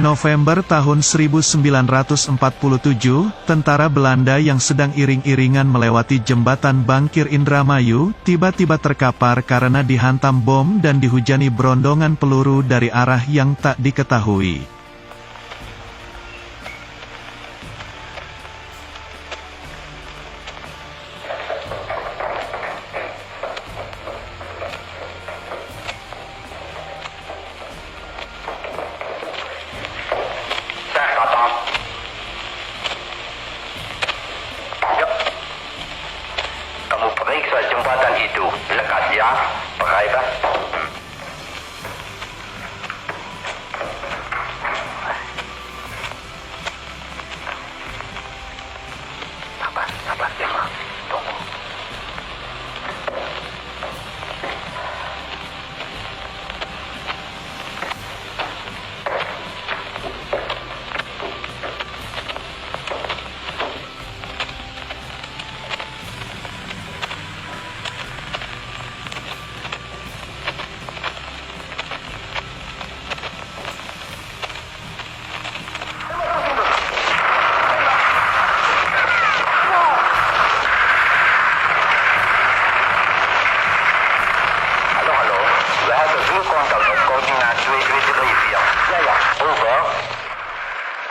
November tahun 1947, tentara Belanda yang sedang iring-iringan melewati jembatan Bangkir Indramayu, tiba-tiba terkapar karena dihantam bom dan dihujani berondongan peluru dari arah yang tak diketahui. Periksa jembatan itu, lekas ya, Pak. Sabar, ya, tunggu.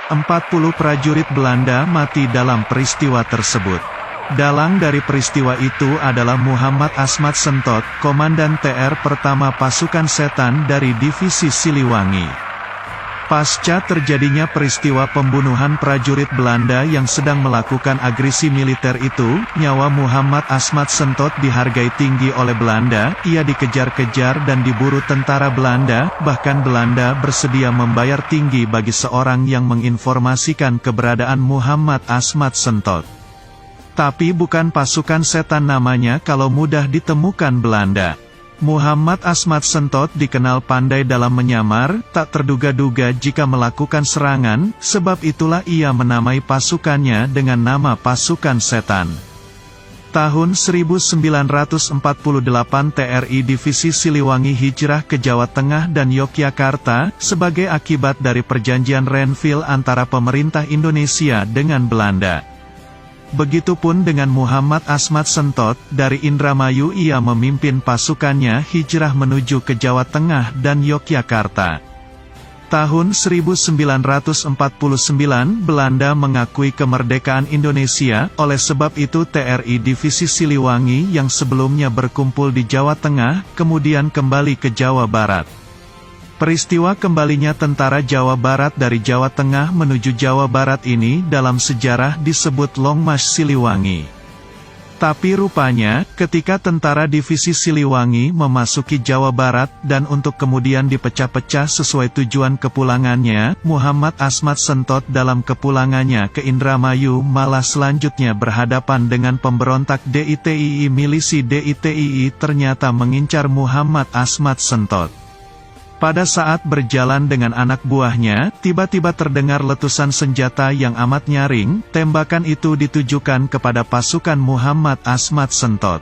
Empat 40 prajurit Belanda mati dalam peristiwa tersebut. Dalang dari peristiwa itu adalah Muhammad Asmat Sentot, Komandan TR Pertama Pasukan Setan dari Divisi Siliwangi. Pasca terjadinya peristiwa pembunuhan prajurit Belanda yang sedang melakukan agresi militer itu, nyawa Muhammad Asmat Sentot dihargai tinggi oleh Belanda, ia dikejar-kejar dan diburu tentara Belanda, bahkan Belanda bersedia membayar tinggi bagi seorang yang menginformasikan keberadaan Muhammad Asmat Sentot. Tapi bukan pasukan setan namanya kalau mudah ditemukan Belanda. Muhammad Asmat Sentot dikenal pandai dalam menyamar, tak terduga-duga jika melakukan serangan, sebab itulah ia menamai pasukannya dengan nama pasukan setan. Tahun 1948 TRI Divisi Siliwangi hijrah ke Jawa Tengah dan Yogyakarta, sebagai akibat dari perjanjian Renville antara pemerintah Indonesia dengan Belanda. Begitupun dengan Muhammad Asmat Sentot, dari Indramayu ia memimpin pasukannya hijrah menuju ke Jawa Tengah dan Yogyakarta. Tahun 1949 Belanda mengakui kemerdekaan Indonesia, oleh sebab itu TRI Divisi Siliwangi yang sebelumnya berkumpul di Jawa Tengah, kemudian kembali ke Jawa Barat. Peristiwa kembalinya tentara Jawa Barat dari Jawa Tengah menuju Jawa Barat ini dalam sejarah disebut Long March Siliwangi. Tapi rupanya, ketika tentara Divisi Siliwangi memasuki Jawa Barat dan untuk kemudian dipecah-pecah sesuai tujuan kepulangannya, Muhammad Asmat Sentot dalam kepulangannya ke Indramayu malah selanjutnya berhadapan dengan pemberontak DITII. Milisi DITII ternyata mengincar Muhammad Asmat Sentot. Pada saat berjalan dengan anak buahnya, tiba-tiba terdengar letusan senjata yang amat nyaring, tembakan itu ditujukan kepada pasukan Muhammad Asmat Sentot.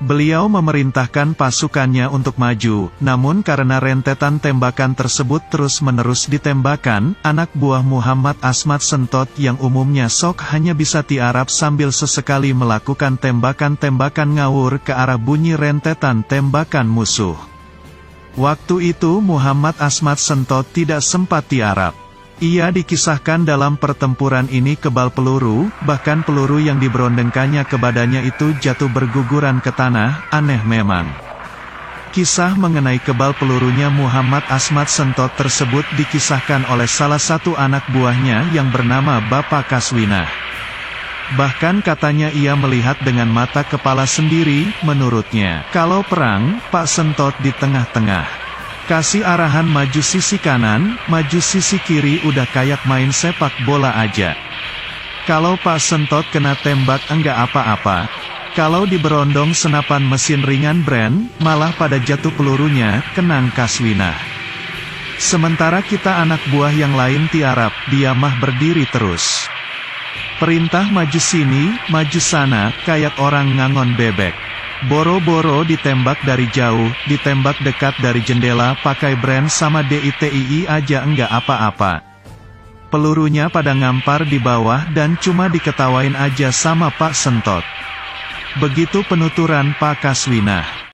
Beliau memerintahkan pasukannya untuk maju, namun karena rentetan tembakan tersebut terus-menerus ditembakkan, anak buah Muhammad Asmat Sentot yang umumnya sok hanya bisa tiarap sambil sesekali melakukan tembakan-tembakan ngawur ke arah bunyi rentetan tembakan musuh. Waktu itu Muhammad Asmat Sentot tidak sempat tiarap. Ia dikisahkan dalam pertempuran ini kebal peluru, bahkan peluru yang diberondengkannya ke badannya itu jatuh berguguran ke tanah, aneh memang. Kisah mengenai kebal pelurunya Muhammad Asmat Sentot tersebut dikisahkan oleh salah satu anak buahnya yang bernama Bapak Kaswinah. Bahkan katanya ia melihat dengan mata kepala sendiri, menurutnya. Kalau perang, Pak Sentot di tengah-tengah. Kasih arahan maju sisi kanan, maju sisi kiri udah kayak main sepak bola aja. Kalau Pak Sentot kena tembak enggak apa-apa. Kalau diberondong senapan mesin ringan brand, malah pada jatuh pelurunya, kenang Kaswinah. Sementara kita anak buah yang lain tiarap, dia mah berdiri terus. Perintah maju sini, maju sana, kayak orang ngangon bebek. Boro-boro ditembak dari jauh, ditembak dekat dari jendela, pakai brand sama DITII aja enggak apa-apa. Pelurunya pada ngampar di bawah dan cuma diketawain aja sama Pak Sentot. Begitu penuturan Pak Kaswinah.